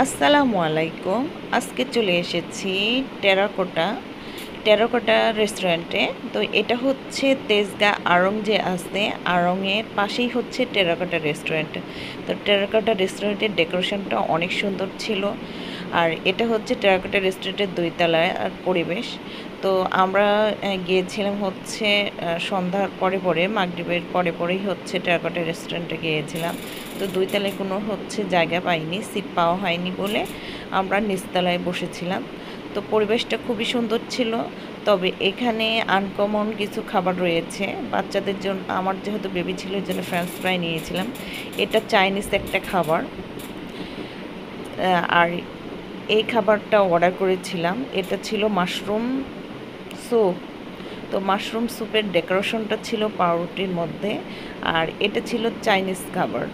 আসসালামু আলাইকুম। আজকে চলে এসেছি টেরাকোটা টেরাকোটা রেস্টুরেন্টে। তো এটা হচ্ছে তেজগাঁ আড়ং যে আছে, আড়ংয়ের পাশেই হচ্ছে টেরাকোটা রেস্টুরেন্ট। তো টেরাকোটা রেস্টুরেন্টের ডেকোরেশনটা অনেক সুন্দর ছিল। আর এটা হচ্ছে টেরাকোটা রেস্টুরেন্টের ২ তলায় আর পরিবেশ। তো আমরা গিয়েছিলাম হচ্ছে সন্ধ্যার পরে মাগরিবের পরেই হচ্ছে টেরাকোটা রেস্টুরেন্টে গিয়েছিলাম। তো ২ তলায় কোনো হচ্ছে জায়গা পাইনি, সিট পাওয়া হয়নি বলে আমরা নিচতলায় বসেছিলাম। তো পরিবেশটা খুবই সুন্দর ছিল। তবে এখানে আনকমন কিছু খাবার রয়েছে বাচ্চাদের জন্য। আমার যেহেতু বেবি ছিল এর জন্য ফ্রেঞ্চ ফ্রাই নিয়েছিলাম। এটা চাইনিজ একটা খাবার। আর এই খাবারটা অর্ডার করেছিলাম, এটা ছিল মাশরুম স্যুপ। তো মাশরুম স্যুপের ডেকোরেশনটা ছিল পাউরুটির মধ্যে। আর এটা ছিল চাইনিজ খাবার।